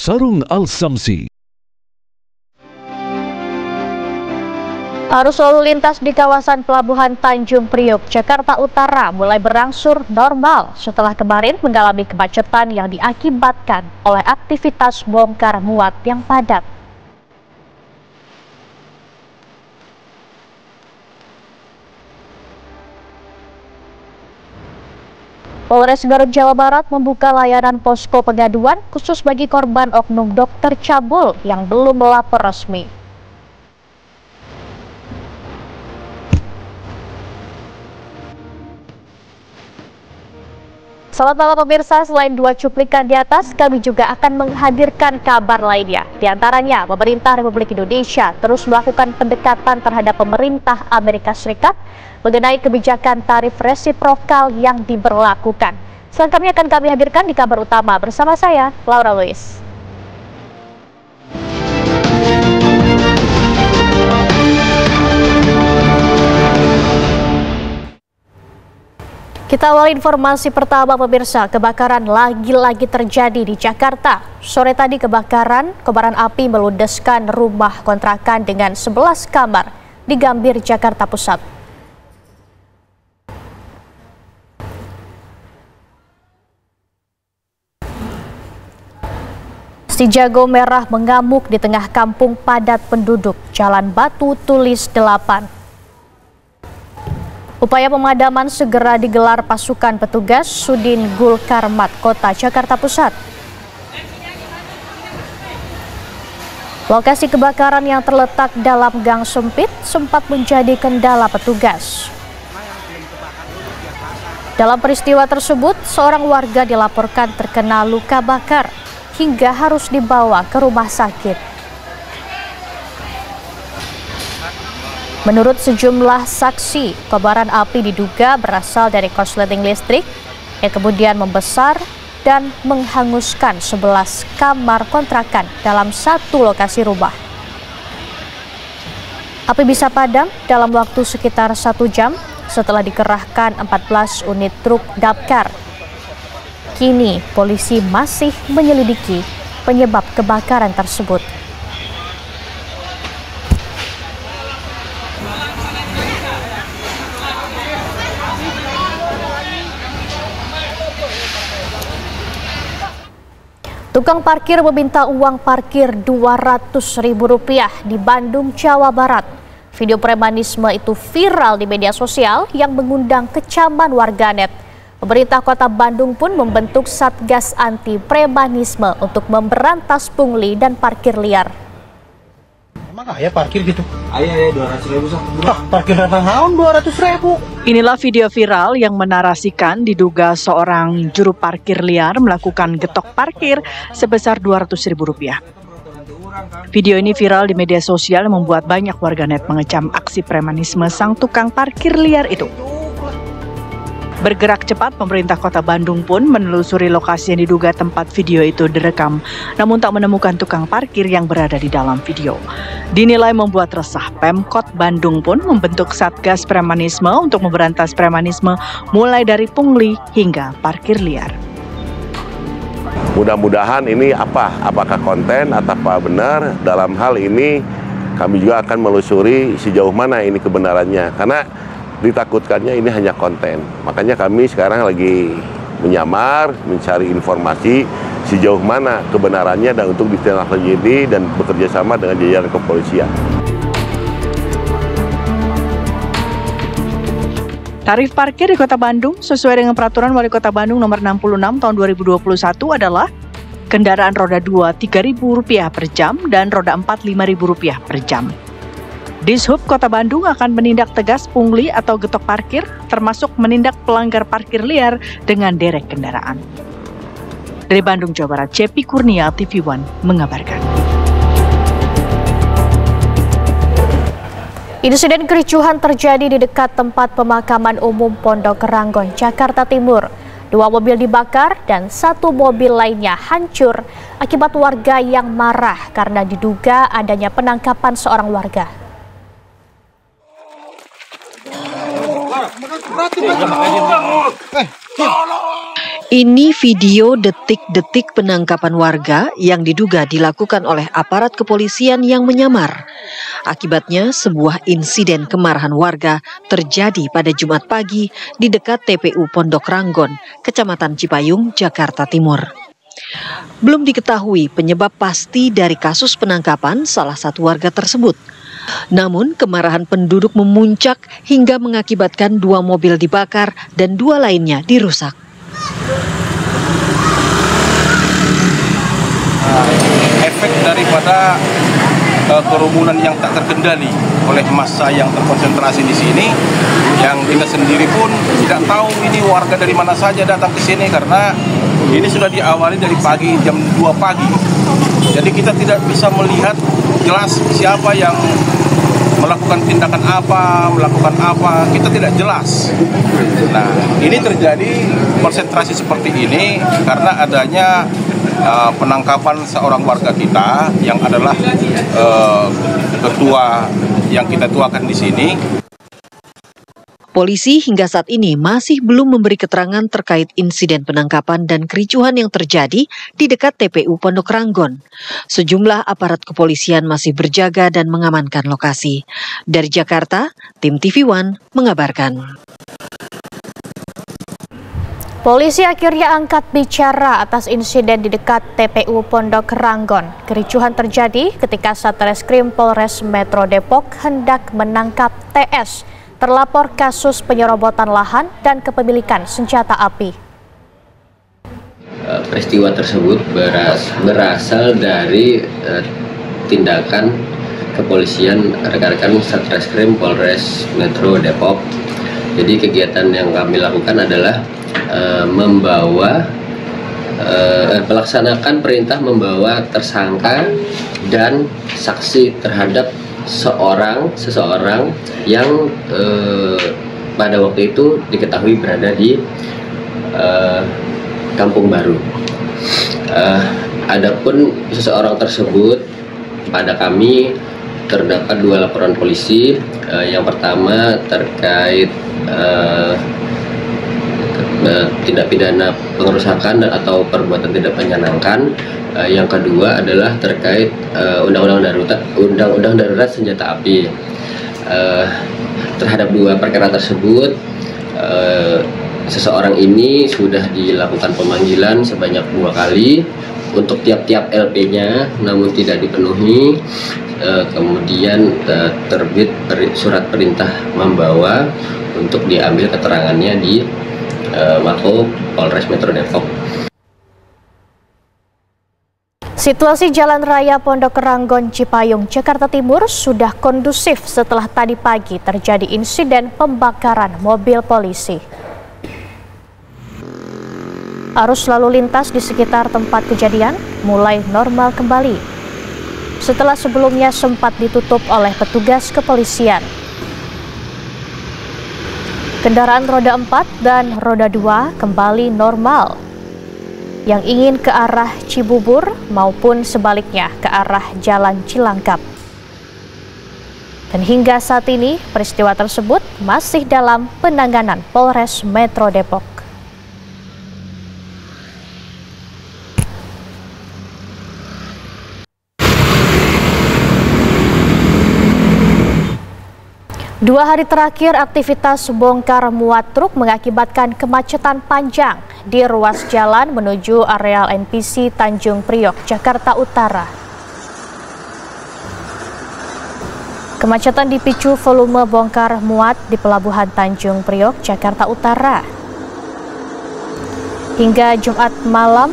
Sarung Al-Samsi. Arus lalu lintas di kawasan Pelabuhan Tanjung Priok, Jakarta Utara mulai berangsur normal setelah kemarin mengalami kemacetan yang diakibatkan oleh aktivitas bongkar muat yang padat. Polres Garut, Jawa Barat membuka layanan posko pengaduan khusus bagi korban oknum dokter cabul yang belum melapor resmi. Selamat malam pemirsa, selain dua cuplikan di atas, kami juga akan menghadirkan kabar lainnya. Di antaranya, pemerintah Republik Indonesia terus melakukan pendekatan terhadap pemerintah Amerika Serikat mengenai kebijakan tarif resiprokal yang diberlakukan. Selengkapnya akan kami hadirkan di kabar utama bersama saya, Laura Luis. Kita awal informasi pertama pemirsa, kebakaran lagi-lagi terjadi di Jakarta. Sore tadi kobaran api meludeskan rumah kontrakan dengan 11 kamar di Gambir, Jakarta Pusat. Si jago merah mengamuk di tengah kampung padat penduduk, Jalan Batu Tulis 8. Upaya pemadaman segera digelar pasukan petugas Sudin Gul Karmat Kota Jakarta Pusat. Lokasi kebakaran yang terletak dalam gang sempit sempat menjadi kendala petugas. Dalam peristiwa tersebut, seorang warga dilaporkan terkena luka bakar hingga harus dibawa ke rumah sakit. Menurut sejumlah saksi, kobaran api diduga berasal dari korsleting listrik yang kemudian membesar dan menghanguskan 11 kamar kontrakan dalam satu lokasi rumah. Api bisa padam dalam waktu sekitar 1 jam setelah dikerahkan 14 unit truk damkar. Kini polisi masih menyelidiki penyebab kebakaran tersebut. Tukang parkir meminta uang parkir Rp200.000 di Bandung, Jawa Barat. Video premanisme itu viral di media sosial yang mengundang kecaman warganet. Pemerintah Kota Bandung pun membentuk Satgas Anti Premanisme untuk memberantas pungli dan parkir liar. Emang ayah parkir gitu? Ayah 200.000 Parkir naon 200.000? Inilah video viral yang menarasikan diduga seorang juru parkir liar melakukan getok parkir sebesar Rp200.000. Video ini viral di media sosial yang membuat banyak warganet mengecam aksi premanisme sang tukang parkir liar itu. Bergerak cepat, pemerintah Kota Bandung pun menelusuri lokasi yang diduga tempat video itu direkam, namun tak menemukan tukang parkir yang berada di dalam video. Dinilai membuat resah, Pemkot Bandung pun membentuk Satgas Premanisme untuk memberantas premanisme mulai dari pungli hingga parkir liar. Mudah-mudahan ini apakah konten atau apa benar. Dalam hal ini kami juga akan menelusuri sejauh mana ini kebenarannya, karena ditakutkannya ini hanya konten. Makanya kami sekarang lagi menyamar, mencari informasi sejauh mana kebenarannya dan untuk ditindaklanjuti dan bekerja sama dengan jajaran kepolisian. Tarif parkir di Kota Bandung sesuai dengan Peraturan Wali Kota Bandung Nomor 66 Tahun 2021 adalah kendaraan roda 2 Rp3.000 per jam dan roda 4 Rp5.000 per jam. Dishub Kota Bandung akan menindak tegas pungli atau getok parkir, termasuk menindak pelanggar parkir liar dengan derek kendaraan. Dari Bandung, Jawa Barat, Cepi Kurnia, TV One mengabarkan. Insiden kericuhan terjadi di dekat tempat pemakaman umum Pondok Ranggon, Jakarta Timur. 2 mobil dibakar dan 1 mobil lainnya hancur akibat warga yang marah karena diduga adanya penangkapan seorang warga. Ini video detik-detik penangkapan warga yang diduga dilakukan oleh aparat kepolisian yang menyamar. Akibatnya, sebuah insiden kemarahan warga terjadi pada Jumat pagi di dekat TPU Pondok Ranggon, Kecamatan Cipayung, Jakarta Timur. Belum diketahui penyebab pasti dari kasus penangkapan salah satu warga tersebut. Namun, kemarahan penduduk memuncak hingga mengakibatkan 2 mobil dibakar dan 2 lainnya dirusak. Efek daripada kerumunan yang tak terkendali oleh massa yang terkonsentrasi di sini, yang kita sendiri pun tidak tahu ini warga dari mana saja datang ke sini karena ini sudah diawali dari pagi jam 2 pagi. Jadi kita tidak bisa melihat jelas siapa yang melakukan tindakan apa, kita tidak jelas. Nah, ini terjadi konsentrasi seperti ini karena adanya penangkapan seorang warga kita yang adalah ketua yang kita tuakan di sini. Polisi hingga saat ini masih belum memberi keterangan terkait insiden penangkapan dan kericuhan yang terjadi di dekat TPU Pondok Ranggon. Sejumlah aparat kepolisian masih berjaga dan mengamankan lokasi. Dari Jakarta, tim TV One mengabarkan. Polisi akhirnya angkat bicara atas insiden di dekat TPU Pondok Ranggon. Kericuhan terjadi ketika Satreskrim Polres Metro Depok hendak menangkap TS, terlapor kasus penyerobotan lahan dan kepemilikan senjata api. Peristiwa tersebut berasal dari tindakan kepolisian rekan-rekan Satreskrim Polres Metro Depok. Jadi kegiatan yang kami lakukan adalah melaksanakan perintah membawa tersangka dan saksi terhadap seseorang yang pada waktu itu diketahui berada di Kampung Baru. Adapun seseorang tersebut, pada kami terdapat 2 laporan polisi. Yang pertama terkait tindak pidana pengerusakan atau perbuatan tidak menyenangkan. Yang kedua adalah terkait undang-undang darurat senjata api. Terhadap 2 perkara tersebut, seseorang ini sudah dilakukan pemanggilan sebanyak 2 kali untuk tiap-tiap LP-nya, namun tidak dipenuhi. Kemudian terbit surat perintah membawa untuk diambil keterangannya di Mako Polres Metro Depok. Situasi Jalan Raya Pondok Ranggon Cipayung, Jakarta Timur sudah kondusif setelah tadi pagi terjadi insiden pembakaran mobil polisi. Arus lalu lintas di sekitar tempat kejadian mulai normal kembali setelah sebelumnya sempat ditutup oleh petugas kepolisian. Kendaraan roda 4 dan roda 2 kembali normal. Yang ingin ke arah Cibubur maupun sebaliknya ke arah Jalan Cilangkap. Dan hingga saat ini peristiwa tersebut masih dalam penanganan Polres Metro Depok. Dua hari terakhir, aktivitas bongkar muat truk mengakibatkan kemacetan panjang di ruas jalan menuju areal NPC Tanjung Priok, Jakarta Utara. Kemacetan dipicu volume bongkar muat di Pelabuhan Tanjung Priok, Jakarta Utara. Hingga Jumat malam,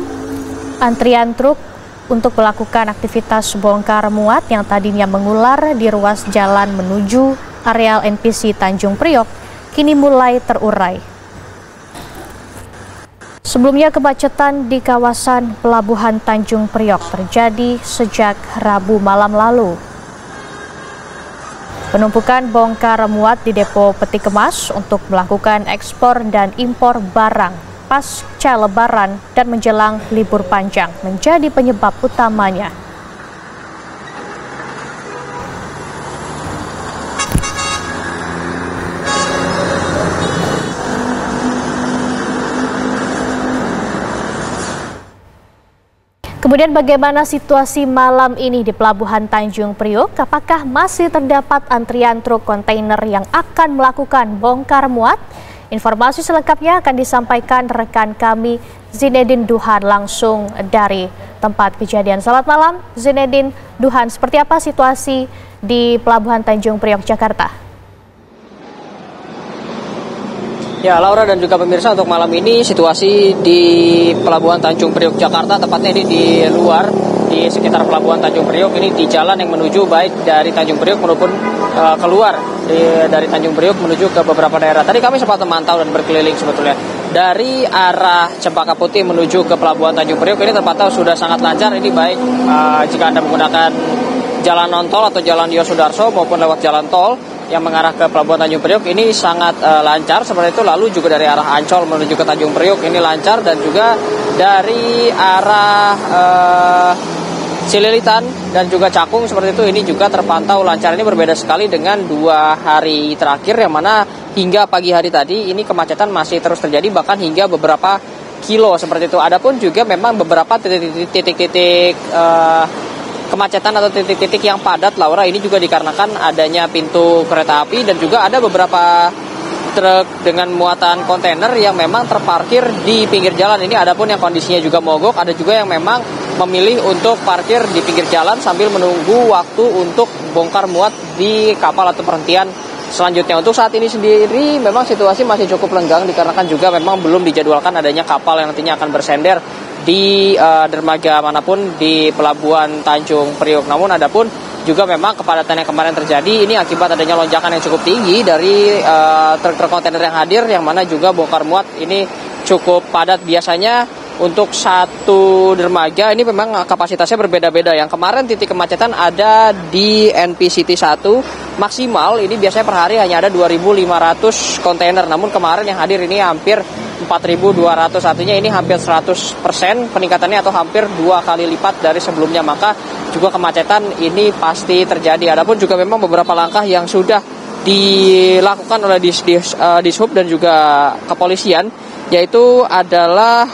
antrian truk untuk melakukan aktivitas bongkar muat yang tadinya mengular di ruas jalan menuju areal NPC Tanjung Priok kini mulai terurai. Sebelumnya kemacetan di kawasan Pelabuhan Tanjung Priok terjadi sejak Rabu malam lalu. Penumpukan bongkar muat di depo peti kemas untuk melakukan ekspor dan impor barang pasca Lebaran dan menjelang libur panjang menjadi penyebab utamanya. Kemudian bagaimana situasi malam ini di Pelabuhan Tanjung Priok? Apakah masih terdapat antrian truk kontainer yang akan melakukan bongkar muat? Informasi selengkapnya akan disampaikan rekan kami Zinedine Duhan langsung dari tempat kejadian. Selamat malam Zinedine Duhan, seperti apa situasi di Pelabuhan Tanjung Priok, Jakarta? Ya, Laura dan juga pemirsa, untuk malam ini situasi di Pelabuhan Tanjung Priok, Jakarta, tepatnya ini di luar, di sekitar Pelabuhan Tanjung Priok, ini di jalan yang menuju baik dari Tanjung Priok maupun keluar dari Tanjung Priok menuju ke beberapa daerah. Tadi kami sempat memantau dan berkeliling sebetulnya. Dari arah Cempaka Putih menuju ke Pelabuhan Tanjung Priok ini terpantau sudah sangat lancar. Ini baik jika Anda menggunakan jalan non-tol atau jalan Yosudarso maupun lewat jalan tol yang mengarah ke Pelabuhan Tanjung Priok ini sangat lancar seperti itu. Lalu juga dari arah Ancol menuju ke Tanjung Priok ini lancar, dan juga dari arah Cililitan dan juga Cakung seperti itu ini juga terpantau lancar. Ini berbeda sekali dengan 2 hari terakhir yang mana hingga pagi hari tadi ini kemacetan masih terus terjadi, bahkan hingga beberapa kilo seperti itu. Adapun juga memang beberapa titik-titik kemacetan atau titik-titik yang padat, Laura, ini juga dikarenakan adanya pintu kereta api dan juga ada beberapa truk dengan muatan kontainer yang memang terparkir di pinggir jalan ini. Adapun yang kondisinya juga mogok, ada juga yang memang memilih untuk parkir di pinggir jalan sambil menunggu waktu untuk bongkar muat di kapal atau perhentian selanjutnya. Untuk saat ini sendiri memang situasi masih cukup lenggang dikarenakan juga memang belum dijadwalkan adanya kapal yang nantinya akan bersender di dermaga manapun di Pelabuhan Tanjung Priok. Namun adapun juga memang kepadatan yang kemarin terjadi ini akibat adanya lonjakan yang cukup tinggi dari truk-truk kontainer yang hadir, yang mana juga bongkar muat ini cukup padat. Biasanya untuk satu dermaga ini memang kapasitasnya berbeda-beda. Yang kemarin titik kemacetan ada di NPCT 1 maksimal ini biasanya per hari hanya ada 2.500 kontainer. Namun kemarin yang hadir ini hampir 4.200, artinya ini hampir 100% peningkatannya atau hampir 2 kali lipat dari sebelumnya. Maka juga kemacetan ini pasti terjadi. Adapun juga memang beberapa langkah yang sudah dilakukan oleh Dishub dan juga kepolisian, yaitu adalah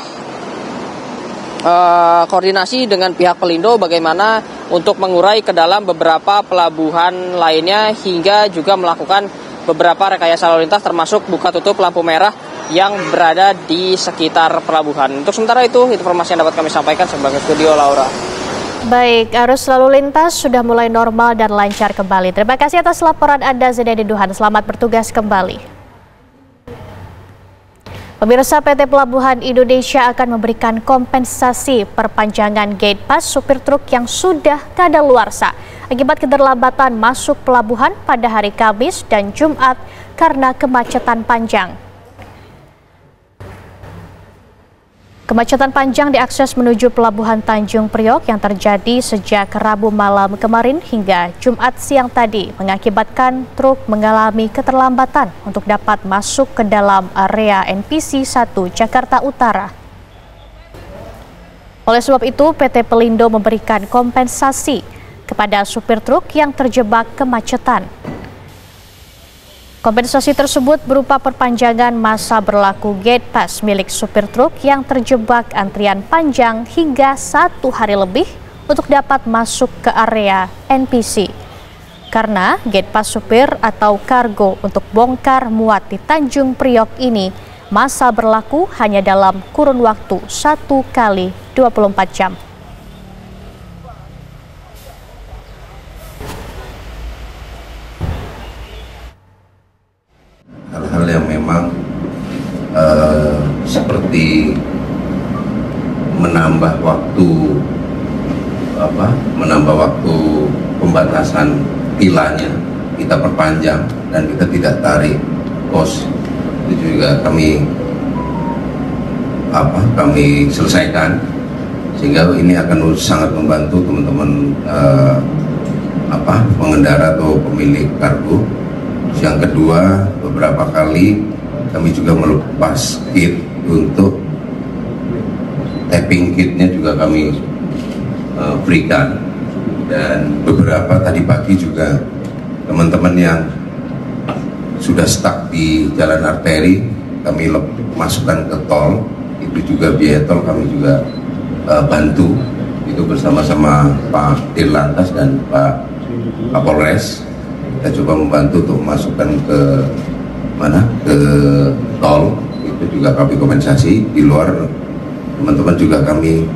koordinasi dengan pihak Pelindo bagaimana untuk mengurai ke dalam beberapa pelabuhan lainnya, hingga juga melakukan beberapa rekayasa lalu lintas termasuk buka tutup lampu merah yang berada di sekitar pelabuhan. Untuk sementara itu informasi yang dapat kami sampaikan sebagai studio, Laura. Baik, arus lalu lintas sudah mulai normal dan lancar kembali. Terima kasih atas laporan Anda, Zinedine Duhan. Selamat bertugas kembali. Pemirsa, PT Pelabuhan Indonesia akan memberikan kompensasi perpanjangan gate pass supir truk yang sudah kadaluarsa akibat keterlambatan masuk pelabuhan pada hari Kamis dan Jumat karena kemacetan panjang. Kemacetan panjang di akses menuju Pelabuhan Tanjung Priok yang terjadi sejak Rabu malam kemarin hingga Jumat siang tadi mengakibatkan truk mengalami keterlambatan untuk dapat masuk ke dalam area NPC 1 Jakarta Utara. Oleh sebab itu, PT Pelindo memberikan kompensasi kepada supir truk yang terjebak kemacetan. Kompensasi tersebut berupa perpanjangan masa berlaku gate pass milik supir truk yang terjebak antrian panjang hingga 1 hari lebih untuk dapat masuk ke area NPC. Karena gate pass supir atau kargo untuk bongkar muat di Tanjung Priok ini masa berlaku hanya dalam kurun waktu 1 kali 24 jam. Hal-hal yang memang seperti menambah waktu pembatasan tilanya kita perpanjang dan kita tidak tarik kos, itu juga kami selesaikan, sehingga ini akan sangat membantu teman-teman pengendara atau pemilik kargo. Yang kedua, beberapa kali kami juga melepas kit untuk tapping kitnya juga kami berikan, dan beberapa tadi pagi juga teman-teman yang sudah stuck di jalan arteri kami masukkan ke tol, itu juga biaya tol kami juga bantu itu bersama-sama Pak Dirlantas dan Pak Kapolres. Kita coba membantu untuk masukkan ke tol. Itu juga kami kompensasi. Di luar teman-teman juga kami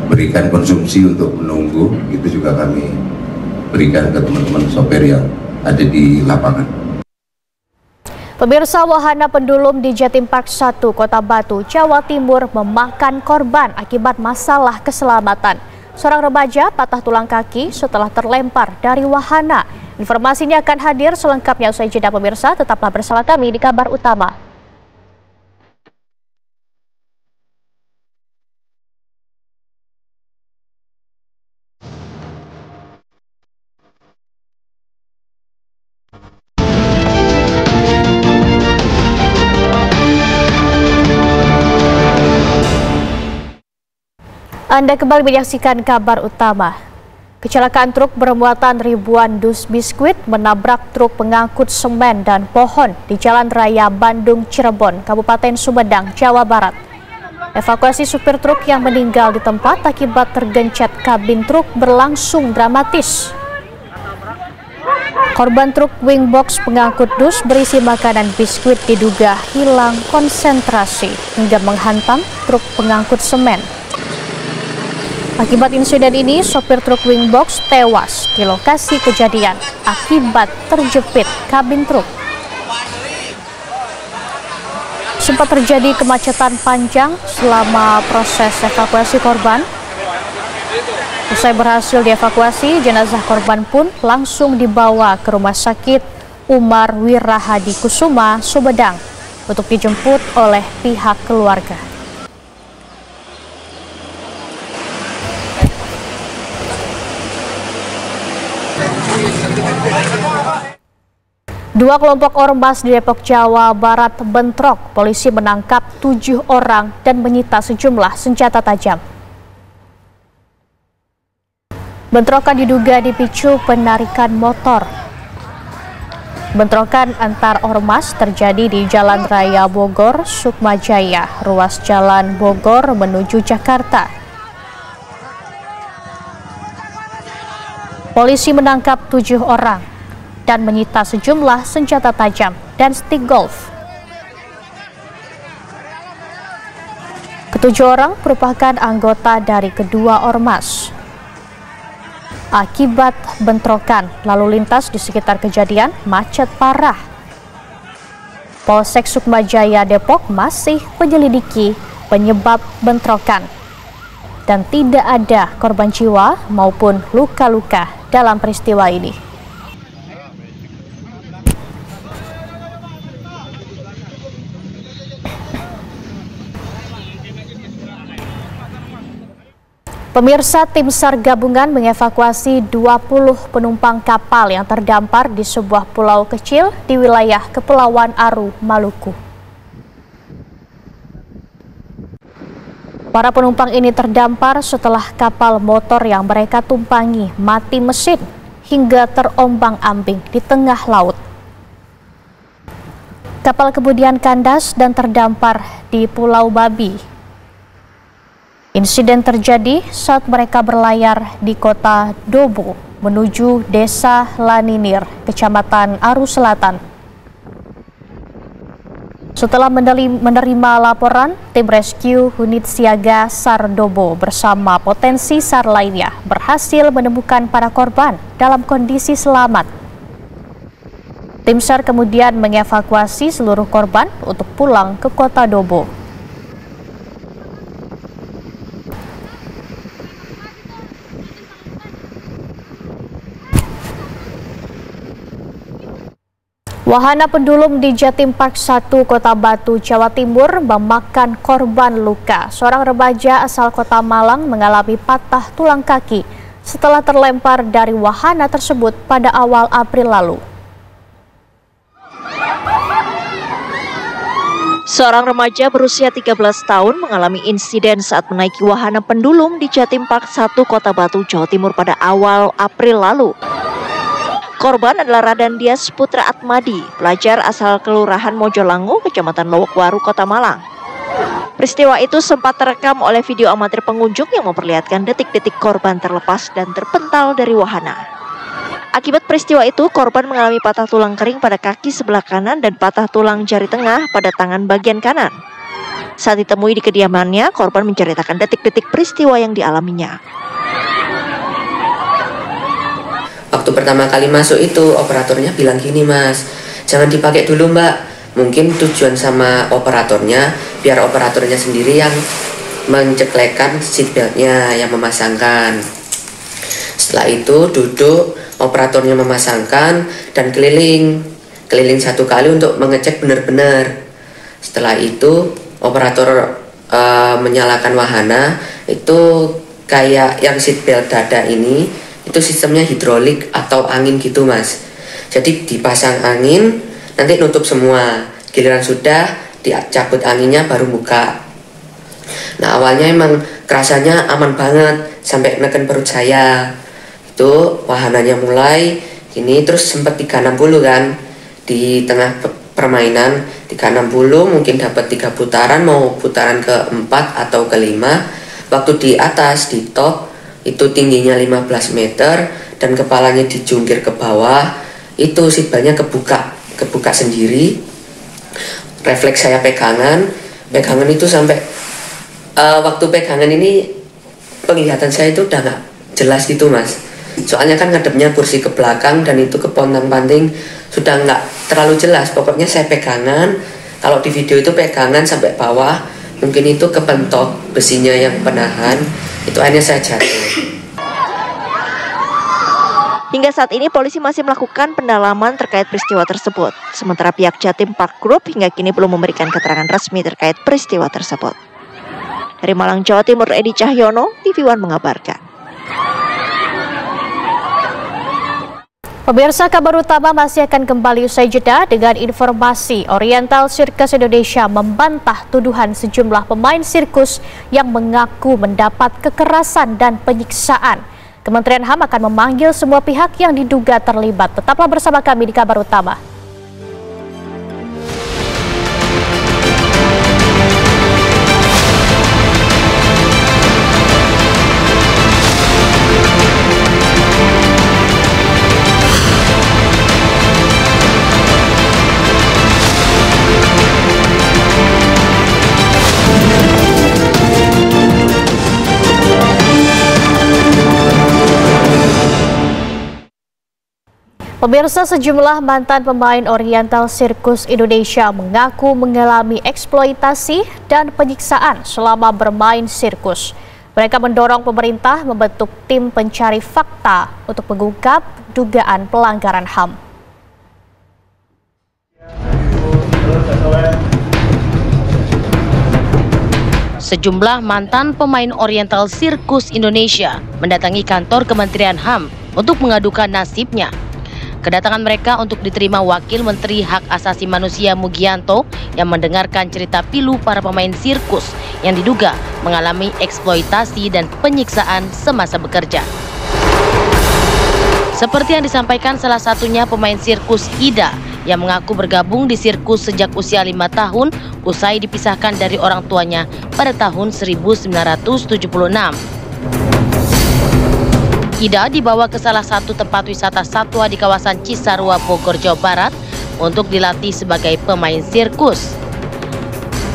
berikan konsumsi untuk menunggu. Itu juga kami berikan ke teman-teman sopir yang ada di lapangan. Pemirsa, wahana pendulum di Jatim Park 1, Kota Batu, Jawa Timur memakan korban akibat masalah keselamatan. Seorang remaja patah tulang kaki setelah terlempar dari wahana. Informasi ini akan hadir selengkapnya usai jeda pemirsa. Tetaplah bersama kami di Kabar Utama. Anda kembali menyaksikan Kabar Utama. Kecelakaan truk bermuatan ribuan dus biskuit menabrak truk pengangkut semen dan pohon di Jalan Raya Bandung Cirebon, Kabupaten Sumedang, Jawa Barat. Evakuasi supir truk yang meninggal di tempat akibat tergencet kabin truk berlangsung dramatis. Korban truk wingbox pengangkut dus berisi makanan biskuit diduga hilang konsentrasi hingga menghantam truk pengangkut semen. Akibat insiden ini, sopir truk wingbox tewas di lokasi kejadian akibat terjepit kabin truk. Sempat terjadi kemacetan panjang selama proses evakuasi korban. Usai berhasil dievakuasi, jenazah korban pun langsung dibawa ke Rumah Sakit Umar Wirahadi Kusuma, Sumedang untuk dijemput oleh pihak keluarga. Dua kelompok ormas di Depok, Jawa Barat bentrok. Polisi menangkap 7 orang dan menyita sejumlah senjata tajam. Bentrokan diduga dipicu penarikan motor. Bentrokan antar ormas terjadi di Jalan Raya Bogor, Sukmajaya, ruas Jalan Bogor menuju Jakarta. Polisi menangkap 7 orang dan menyita sejumlah senjata tajam dan stick golf. Ketujuh orang merupakan anggota dari kedua ormas. Akibat bentrokan, lalu lintas di sekitar kejadian macet parah. Polsek Sukmajaya Depok masih menyelidiki penyebab bentrokan dan tidak ada korban jiwa maupun luka-luka dalam peristiwa ini. Pemirsa, tim SAR gabungan mengevakuasi 20 penumpang kapal yang terdampar di sebuah pulau kecil di wilayah Kepulauan Aru, Maluku. Para penumpang ini terdampar setelah kapal motor yang mereka tumpangi mati mesin hingga terombang-ambing di tengah laut. Kapal kemudian kandas dan terdampar di Pulau Babi. Insiden terjadi saat mereka berlayar di kota Dobo menuju desa Laninir, Kecamatan Aru Selatan. Setelah menerima laporan, tim rescue unit siaga SAR Dobo bersama potensi SAR lainnya berhasil menemukan para korban dalam kondisi selamat. Tim SAR kemudian mengevakuasi seluruh korban untuk pulang ke kota Dobo. Wahana pendulum di Jatim Park 1, Kota Batu, Jawa Timur memakan korban luka. Seorang remaja asal Kota Malang mengalami patah tulang kaki setelah terlempar dari wahana tersebut pada awal April lalu. Seorang remaja berusia 13 tahun mengalami insiden saat menaiki wahana pendulum di Jatim Park 1, Kota Batu, Jawa Timur pada awal April lalu. Korban adalah Radan Dias Putra Atmadi, pelajar asal Kelurahan Mojolangu, Kecamatan Lowokwaru, Kota Malang. Peristiwa itu sempat terekam oleh video amatir pengunjung yang memperlihatkan detik-detik korban terlepas dan terpental dari wahana. Akibat peristiwa itu, korban mengalami patah tulang kering pada kaki sebelah kanan dan patah tulang jari tengah pada tangan bagian kanan. Saat ditemui di kediamannya, korban menceritakan detik-detik peristiwa yang dialaminya. Waktu pertama kali masuk itu, operatornya bilang gini, "Mas, jangan dipakai dulu, Mbak. Mungkin tujuan sama operatornya, biar operatornya sendiri yang menceklekkan seatbeltnya, yang memasangkan." Setelah itu duduk, operatornya memasangkan dan keliling satu kali untuk mengecek benar-benar. Setelah itu operator menyalakan wahana. Itu kayak yang seatbelt dada ini, itu sistemnya hidrolik atau angin gitu, Mas. Jadi dipasang angin, nanti nutup semua. Giliran sudah dicabut anginnya baru buka. Nah, awalnya emang kerasanya aman banget sampai neken perut saya. Itu wahananya mulai gini, terus sempat 360 kan di tengah permainan. 360 mungkin dapat 3 putaran, mau putaran keempat atau kelima. Waktu di atas di top itu tingginya 15 meter dan kepalanya dijungkir ke bawah, itu seatbeltnya kebuka sendiri. Refleks saya pegangan itu sampai waktu pegangan ini penglihatan saya itu udah nggak jelas gitu, Mas. Soalnya kan ngadepnya kursi ke belakang dan itu ke pontang-panting sudah nggak terlalu jelas. Pokoknya saya pegangan, kalau di video itu pegangan sampai bawah, mungkin itu kepentok besinya yang penahan, itu akhirnya saya jatuh. Hingga saat ini polisi masih melakukan pendalaman terkait peristiwa tersebut. Sementara pihak Jatim Park Group hingga kini belum memberikan keterangan resmi terkait peristiwa tersebut. Dari Malang, Jawa Timur, Edi Cahyono, TV One mengabarkan. Pemirsa, kabar utama masih akan kembali usai jeda dengan informasi Oriental Circus Indonesia membantah tuduhan sejumlah pemain sirkus yang mengaku mendapat kekerasan dan penyiksaan. Kementerian HAM akan memanggil semua pihak yang diduga terlibat. Tetaplah bersama kami di kabar utama. Pemirsa, sejumlah mantan pemain Oriental Circus Indonesia mengaku mengalami eksploitasi dan penyiksaan selama bermain sirkus. Mereka mendorong pemerintah membentuk tim pencari fakta untuk mengungkap dugaan pelanggaran HAM. Sejumlah mantan pemain Oriental Circus Indonesia mendatangi kantor Kementerian HAM untuk mengadukan nasibnya. Kedatangan mereka untuk diterima Wakil Menteri Hak Asasi Manusia Mugianto yang mendengarkan cerita pilu para pemain sirkus yang diduga mengalami eksploitasi dan penyiksaan semasa bekerja. Seperti yang disampaikan salah satunya pemain sirkus Ida yang mengaku bergabung di sirkus sejak usia 5 tahun usai dipisahkan dari orang tuanya pada tahun 1976. Ida dibawa ke salah satu tempat wisata satwa di kawasan Cisarua, Bogor, Jawa Barat untuk dilatih sebagai pemain sirkus.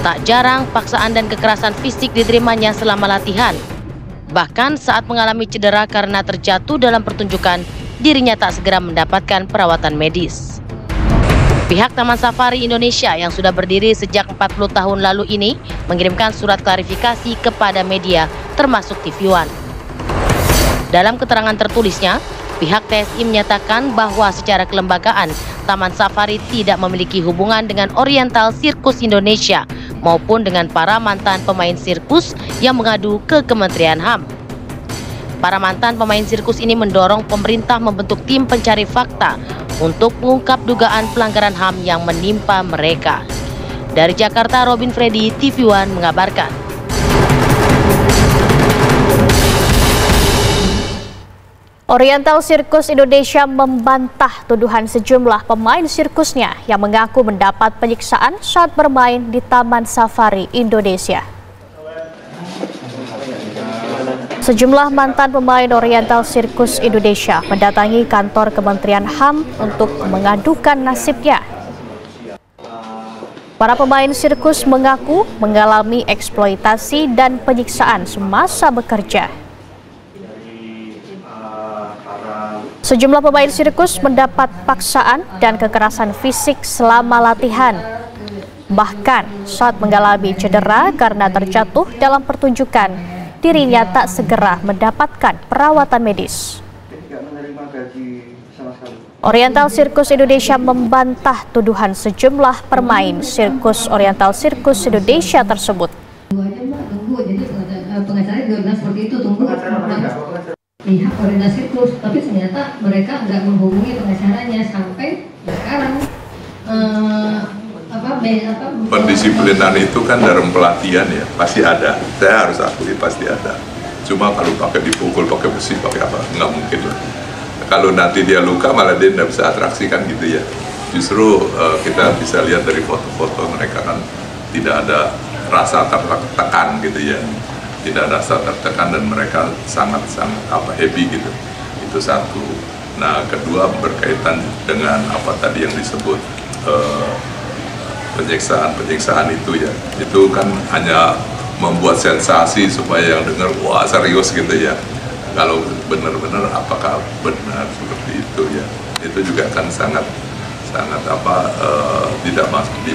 Tak jarang paksaan dan kekerasan fisik diterimanya selama latihan. Bahkan saat mengalami cedera karena terjatuh dalam pertunjukan, dirinya tak segera mendapatkan perawatan medis. Pihak Taman Safari Indonesia yang sudah berdiri sejak 40 tahun lalu ini mengirimkan surat klarifikasi kepada media termasuk TV One. Dalam keterangan tertulisnya, pihak TSI menyatakan bahwa secara kelembagaan, Taman Safari tidak memiliki hubungan dengan Oriental Circus Indonesia maupun dengan para mantan pemain sirkus yang mengadu ke Kementerian HAM. Para mantan pemain sirkus ini mendorong pemerintah membentuk tim pencari fakta untuk mengungkap dugaan pelanggaran HAM yang menimpa mereka. Dari Jakarta, Robin Freddy, TV One mengabarkan. Oriental Circus Indonesia membantah tuduhan sejumlah pemain sirkusnya yang mengaku mendapat penyiksaan saat bermain di Taman Safari Indonesia. Sejumlah mantan pemain Oriental Circus Indonesia mendatangi kantor Kementerian HAM untuk mengadukan nasibnya. Para pemain sirkus mengaku mengalami eksploitasi dan penyiksaan semasa bekerja. Sejumlah pemain sirkus mendapat paksaan dan kekerasan fisik selama latihan. Bahkan saat mengalami cedera karena terjatuh dalam pertunjukan, dirinya tak segera mendapatkan perawatan medis. Oriental Circus Indonesia membantah tuduhan sejumlah pemain sirkus Oriental Circus Indonesia tersebut. Jadi pengacaranya juga bilang seperti itu, tunggu pihak Oriental Circus, tapi ternyata mereka nggak menghubungi pengacaranya sampai sekarang. Pendisiplinan itu kan dalam pelatihan ya, pasti ada. Saya harus akui pasti ada. Cuma kalau pakai dipukul, pakai besi, pakai apa, nggak mungkin lah. Kalau nanti dia luka malah dia nggak bisa atraksikan gitu ya. Justru kita bisa lihat dari foto-foto mereka kan tidak ada rasa tertekan gitu ya. Tidak ada rasa tertekan dan mereka sangat-sangat happy gitu. Itu satu. Nah kedua berkaitan dengan apa tadi yang disebut penyiksaan itu ya. Itu kan hanya membuat sensasi supaya yang dengar wah serius gitu ya. Kalau benar-benar apakah benar seperti itu ya. Itu juga kan sangat tidak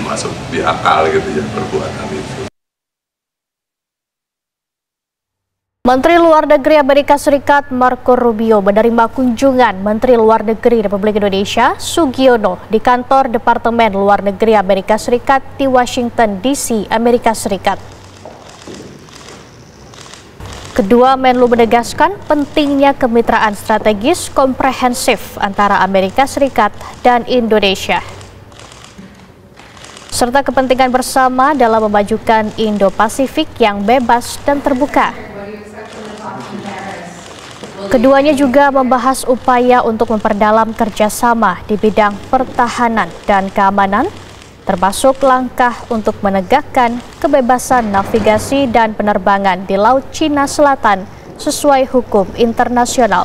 masuk di akal gitu ya perbuatan itu. Menteri Luar Negeri Amerika Serikat Marco Rubio menerima kunjungan Menteri Luar Negeri Republik Indonesia Sugiono di kantor Departemen Luar Negeri Amerika Serikat di Washington DC, Amerika Serikat. Kedua Menlu menegaskan pentingnya kemitraan strategis komprehensif antara Amerika Serikat dan Indonesia, serta kepentingan bersama dalam memajukan Indo-Pasifik yang bebas dan terbuka. Keduanya juga membahas upaya untuk memperdalam kerjasama di bidang pertahanan dan keamanan, termasuk langkah untuk menegakkan kebebasan navigasi dan penerbangan di Laut Cina Selatan sesuai hukum internasional.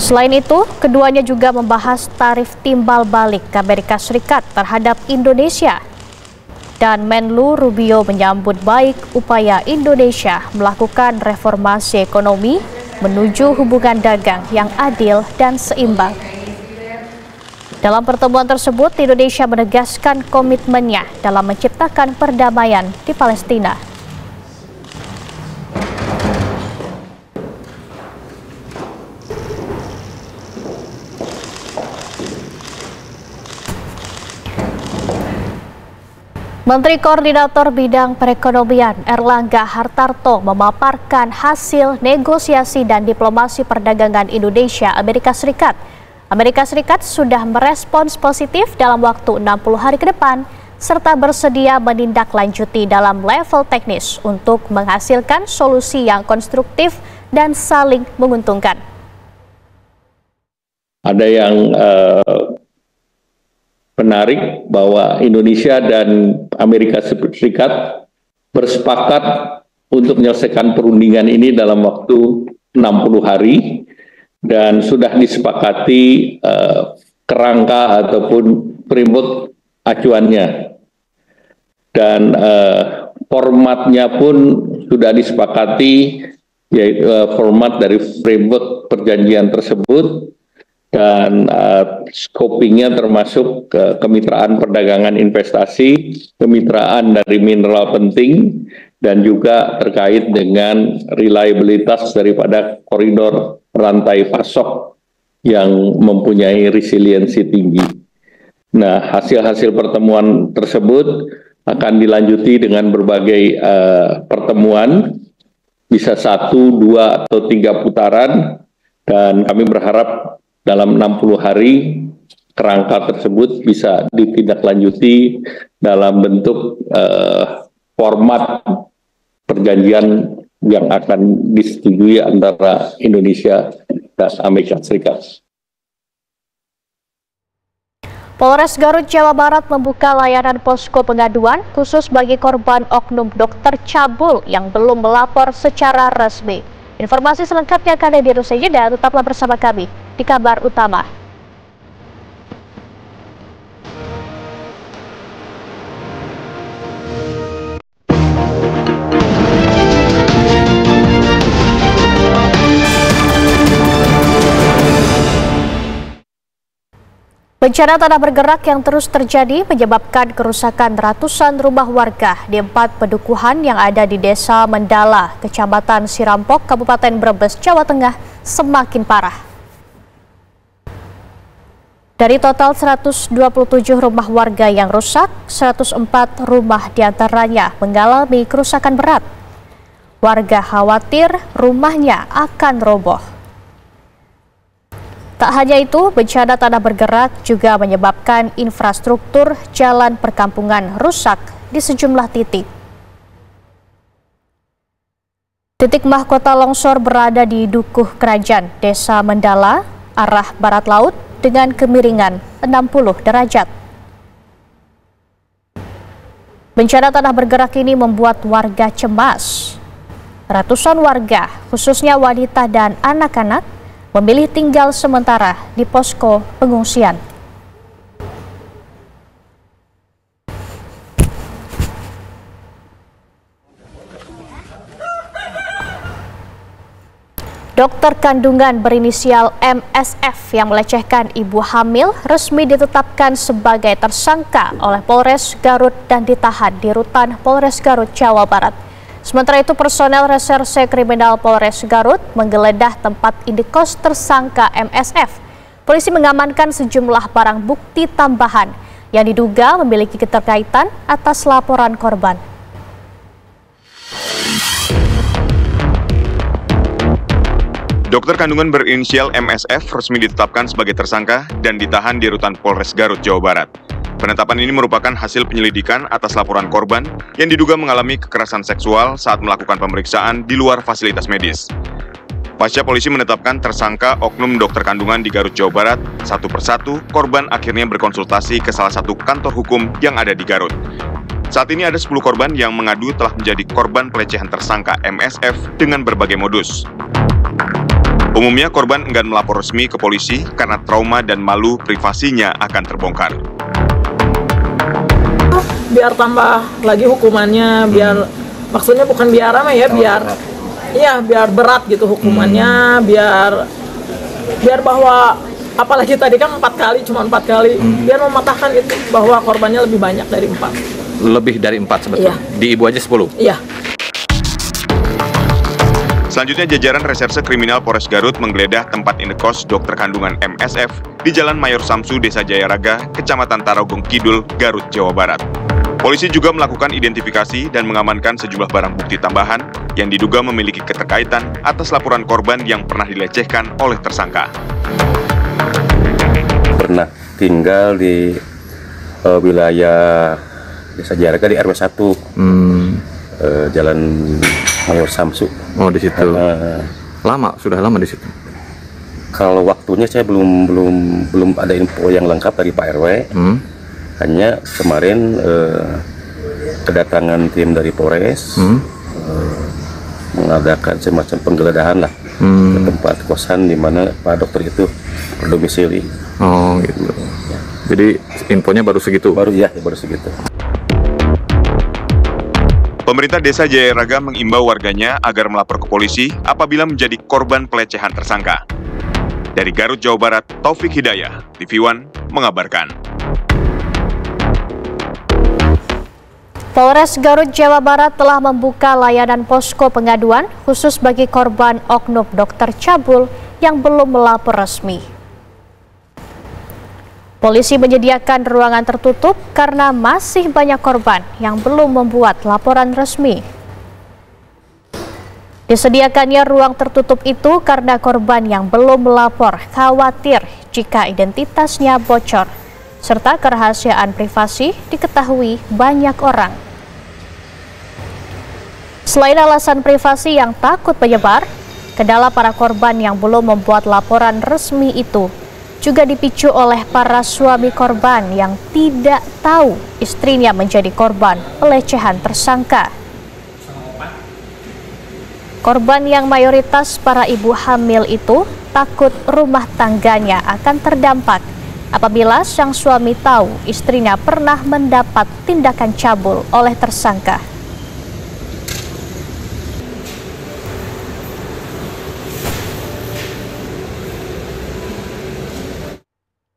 Selain itu, keduanya juga membahas tarif timbal balik Amerika Serikat terhadap Indonesia. Dan Menlu Rubio menyambut baik upaya Indonesia melakukan reformasi ekonomi menuju hubungan dagang yang adil dan seimbang. Dalam pertemuan tersebut, Indonesia menegaskan komitmennya dalam menciptakan perdamaian di Palestina. Menteri Koordinator Bidang Perekonomian Erlangga Hartarto memaparkan hasil negosiasi dan diplomasi perdagangan Indonesia Amerika Serikat. Amerika Serikat sudah merespons positif dalam waktu 60 hari ke depan serta bersedia menindaklanjuti dalam level teknis untuk menghasilkan solusi yang konstruktif dan saling menguntungkan. Ada yang menarik bahwa Indonesia dan Amerika Serikat bersepakat untuk menyelesaikan perundingan ini dalam waktu 60 hari dan sudah disepakati kerangka ataupun framework acuannya dan formatnya pun sudah disepakati, yaitu format dari framework perjanjian tersebut. Dan scopingnya termasuk kemitraan perdagangan investasi, kemitraan dari mineral penting, dan juga terkait dengan reliabilitas daripada koridor rantai pasok yang mempunyai resiliensi tinggi. Nah, hasil-hasil pertemuan tersebut akan dilanjuti dengan berbagai pertemuan, bisa 1, 2, atau 3 putaran, dan kami berharap dalam 60 hari kerangka tersebut bisa ditindaklanjuti dalam bentuk format perjanjian yang akan disetujui antara Indonesia dan Amerika Serikat. Polres Garut, Jawa Barat membuka layanan posko pengaduan khusus bagi korban oknum dokter cabul yang belum melapor secara resmi. Informasi selengkapnya akan ada di usai jeda, tetaplah bersama kami di Kabar Utama. Bencana tanah bergerak yang terus terjadi menyebabkan kerusakan ratusan rumah warga di 4 pedukuhan yang ada di Desa Mendala, Kecamatan Sirampok, Kabupaten Brebes, Jawa Tengah semakin parah. Dari total 127 rumah warga yang rusak, 104 rumah diantaranya mengalami kerusakan berat. Warga khawatir rumahnya akan roboh. Tak hanya itu, bencana tanah bergerak juga menyebabkan infrastruktur jalan perkampungan rusak di sejumlah titik. Titik mahkota longsor berada di Dukuh Kerajaan, Desa Mendala, arah barat laut dengan kemiringan 60 derajat. Bencana tanah bergerak ini membuat warga cemas. Ratusan warga, khususnya wanita dan anak-anak, memilih tinggal sementara di posko pengungsian. Dokter kandungan berinisial MSF yang melecehkan ibu hamil resmi ditetapkan sebagai tersangka oleh Polres Garut dan ditahan di rutan Polres Garut, Jawa Barat. Sementara itu, personel Reserse Kriminal Polres Garut menggeledah tempat indekos tersangka MSF. Polisi mengamankan sejumlah barang bukti tambahan yang diduga memiliki keterkaitan atas laporan korban. Dokter kandungan berinisial MSF resmi ditetapkan sebagai tersangka dan ditahan di rutan Polres Garut, Jawa Barat. Penetapan ini merupakan hasil penyelidikan atas laporan korban yang diduga mengalami kekerasan seksual saat melakukan pemeriksaan di luar fasilitas medis. Pasca polisi menetapkan tersangka oknum dokter kandungan di Garut, Jawa Barat, satu persatu korban akhirnya berkonsultasi ke salah satu kantor hukum yang ada di Garut. Saat ini ada 10 korban yang mengadu telah menjadi korban pelecehan tersangka MSF dengan berbagai modus. Umumnya korban enggan melapor resmi ke polisi karena trauma dan malu privasinya akan terbongkar. Biar tambah lagi hukumannya, biar maksudnya bukan biar apa ya, biar berat gitu hukumannya, biar bahwa apalagi tadi kan 4 kali, cuma 4 kali, biar mematahkan itu bahwa korbannya lebih banyak dari 4. Lebih dari 4 sebetulnya? Iya. Di ibu aja 10? Iya. Selanjutnya, jajaran Reserse Kriminal Polres Garut menggeledah tempat indekos dokter kandungan MSF di Jalan Mayor Samsu, Desa Jayaraga, Kecamatan Tarogong Kidul, Garut, Jawa Barat. Polisi juga melakukan identifikasi dan mengamankan sejumlah barang bukti tambahan yang diduga memiliki keterkaitan atas laporan korban yang pernah dilecehkan oleh tersangka. Pernah tinggal di wilayah Desa Jayaraga di RW 1, Jalan Mayor Samsu. Oh, di situ. Sudah lama di situ. Kalau waktunya saya belum ada info yang lengkap dari Pak RW. Hanya kemarin kedatangan tim dari Polres mengadakan semacam penggeledahan lah ke tempat kosan di mana Pak Dokter itu berdomisili. Oh, gitu. Jadi infonya baru segitu? Baru segitu. Pemerintah Desa Jayaraga mengimbau warganya agar melapor ke polisi apabila menjadi korban pelecehan tersangka. Dari Garut, Jawa Barat, Taufik Hidayah, TV One mengabarkan. Polres Garut, Jawa Barat telah membuka layanan posko pengaduan khusus bagi korban oknum dokter cabul yang belum melapor resmi. Polisi menyediakan ruangan tertutup karena masih banyak korban yang belum membuat laporan resmi. Disediakannya ruang tertutup itu karena korban yang belum melapor khawatir jika identitasnya bocor, serta kerahasiaan privasi diketahui banyak orang. Selain alasan privasi yang takut menyebar, kendala para korban yang belum membuat laporan resmi itu juga dipicu oleh para suami korban yang tidak tahu istrinya menjadi korban pelecehan tersangka. Korban yang mayoritas para ibu hamil itu takut rumah tangganya akan terdampak apabila sang suami tahu istrinya pernah mendapat tindakan cabul oleh tersangka.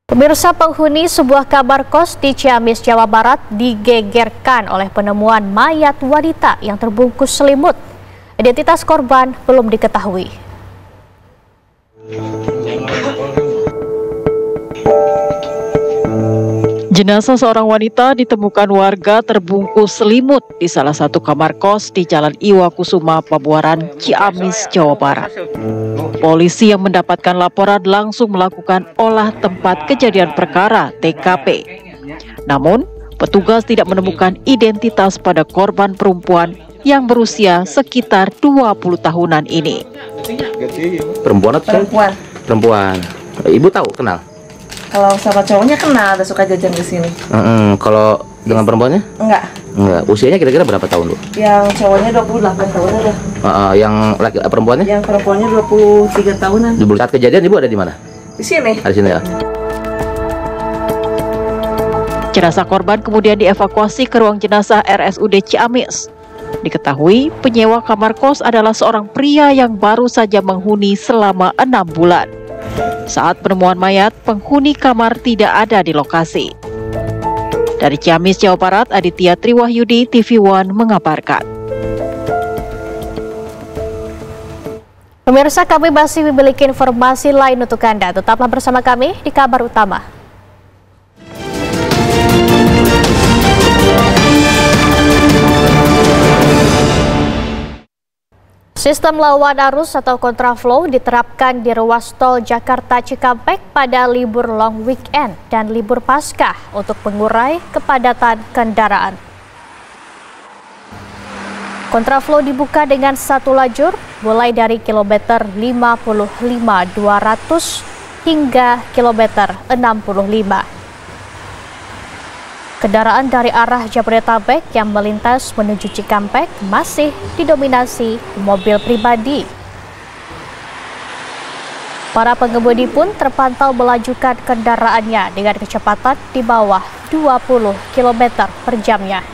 Pemirsa, penghuni sebuah kamar kos di Ciamis, Jawa Barat digegerkan oleh penemuan mayat wanita yang terbungkus selimut. Identitas korban belum diketahui. Jenazah seorang wanita ditemukan warga terbungkus selimut di salah satu kamar kos di Jalan Iwakusuma, Pabuaran, Ciamis, Jawa Barat. Polisi yang mendapatkan laporan langsung melakukan olah tempat kejadian perkara (TKP). Namun, petugas tidak menemukan identitas pada korban perempuan yang berusia sekitar 20 tahunan ini. Perempuan atau Perempuan. Perempuan. Ibu tahu, kenal? Kalau sama cowoknya kenal, ada suka jajan ke sini. Kalau dengan perempuannya? Enggak. Enggak. Usianya kira-kira berapa tahun, Bu? Yang cowoknya 28 tahun udah. Yang perempuannya? Yang perempuannya 23 tahunan. Di saat kejadian Ibu ada di mana? Di sini. Di sini ya. Jenazah korban kemudian dievakuasi ke ruang jenazah RSUD Ciamis. Diketahui penyewa kamar kos adalah seorang pria yang baru saja menghuni selama 6 bulan. Saat penemuan mayat, penghuni kamar tidak ada di lokasi. Dari Ciamis, Jawa Barat, Aditya Triwahyudi, TV One mengabarkan. Pemirsa, kami masih memiliki informasi lain untuk Anda. Tetaplah bersama kami di Kabar Utama. Sistem lawan arus atau kontraflow diterapkan di ruas tol Jakarta Cikampek pada libur long weekend dan libur Paskah untuk mengurai kepadatan kendaraan. Kontraflow dibuka dengan satu lajur mulai dari kilometer 55.200 hingga kilometer 65. Kendaraan dari arah Jabodetabek yang melintas menuju Cikampek masih didominasi mobil pribadi. Para pengemudi pun terpantau melajukan kendaraannya dengan kecepatan di bawah 20 km per jamnya.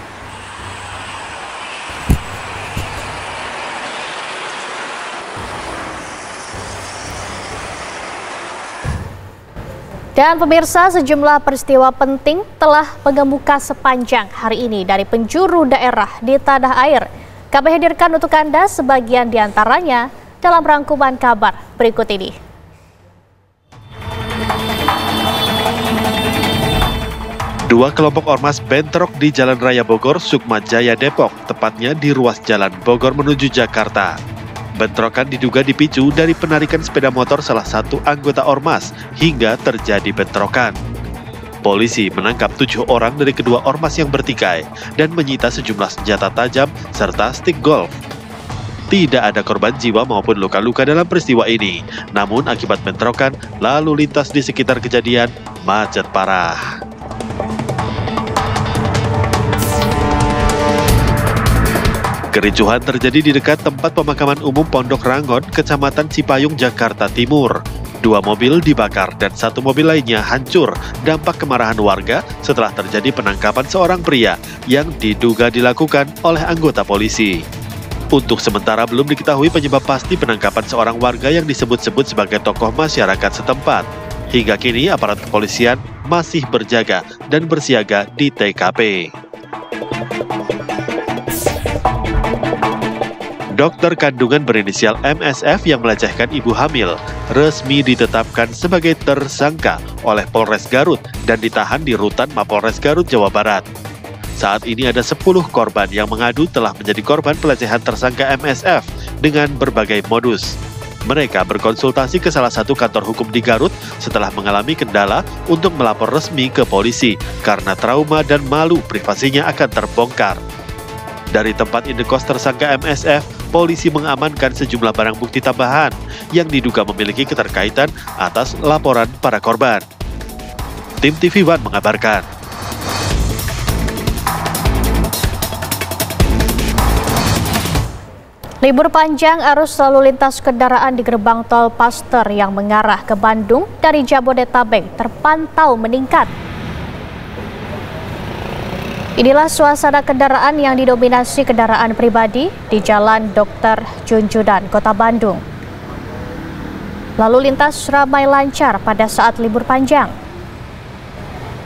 Dan pemirsa, sejumlah peristiwa penting telah mengemuka sepanjang hari ini dari penjuru daerah di tanah air. Kami hadirkan untuk Anda sebagian di antaranya dalam rangkuman kabar berikut ini. Dua kelompok ormas bentrok di Jalan Raya Bogor, Sukma Jaya, Depok, tepatnya di ruas jalan Bogor menuju Jakarta. Bentrokan diduga dipicu dari penarikan sepeda motor salah satu anggota ormas hingga terjadi bentrokan. Polisi menangkap 7 orang dari kedua ormas yang bertikai dan menyita sejumlah senjata tajam serta stik golf. Tidak ada korban jiwa maupun luka-luka dalam peristiwa ini. Namun akibat bentrokan, lalu lintas di sekitar kejadian macet parah. Kericuhan terjadi di dekat tempat pemakaman umum Pondok Rangon, Kecamatan Cipayung, Jakarta Timur. 2 mobil dibakar dan 1 mobil lainnya hancur dampak kemarahan warga setelah terjadi penangkapan seorang pria yang diduga dilakukan oleh anggota polisi. Untuk sementara belum diketahui penyebab pasti penangkapan seorang warga yang disebut-sebut sebagai tokoh masyarakat setempat. Hingga kini aparat kepolisian masih berjaga dan bersiaga di TKP. Dokter kandungan berinisial MSF yang melecehkan ibu hamil resmi ditetapkan sebagai tersangka oleh Polres Garut dan ditahan di rutan Mapolres Garut, Jawa Barat. Saat ini ada 10 korban yang mengadu telah menjadi korban pelecehan tersangka MSF dengan berbagai modus. Mereka berkonsultasi ke salah satu kantor hukum di Garut setelah mengalami kendala untuk melapor resmi ke polisi karena trauma dan malu privasinya akan terbongkar. Dari tempat indekos tersangka MSF, polisi mengamankan sejumlah barang bukti tambahan yang diduga memiliki keterkaitan atas laporan para korban. Tim TV One mengabarkan. Libur panjang arus lalu lintas kendaraan di gerbang tol Paster yang mengarah ke Bandung dari Jabodetabek terpantau meningkat. Inilah suasana kendaraan yang didominasi kendaraan pribadi di Jalan Dr. Junjudan, Kota Bandung. Lalu lintas ramai lancar pada saat libur panjang.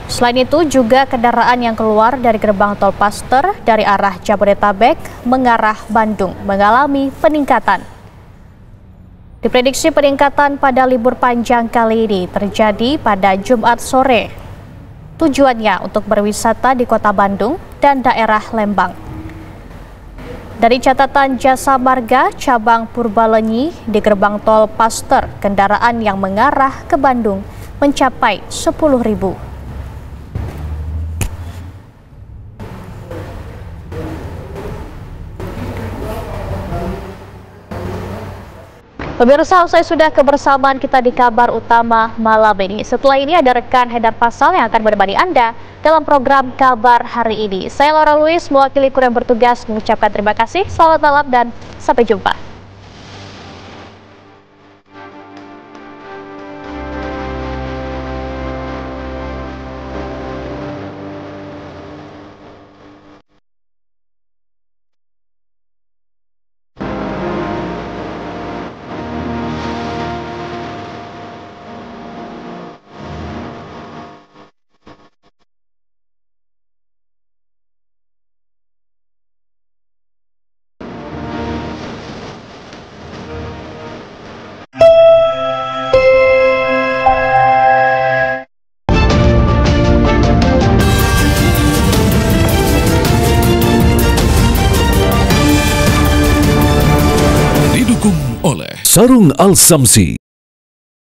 Selain itu juga kendaraan yang keluar dari gerbang tol Paster dari arah Jabodetabek mengarah Bandung mengalami peningkatan. Diprediksi peningkatan pada libur panjang kali ini terjadi pada Jumat sore. Tujuannya untuk berwisata di Kota Bandung dan daerah Lembang. Dari catatan Jasa Marga cabang Purbalenyi di gerbang tol Paster, kendaraan yang mengarah ke Bandung mencapai 10.000. Pemirsa, usai sudah kebersamaan kita di kabar utama malam ini. Setelah ini ada rekan Haidar Faisal yang akan menemani Anda dalam program kabar hari ini. Saya Laura Luis, mewakili kru yang bertugas mengucapkan terima kasih. Selamat malam dan sampai jumpa. Sarung Al-Samsi,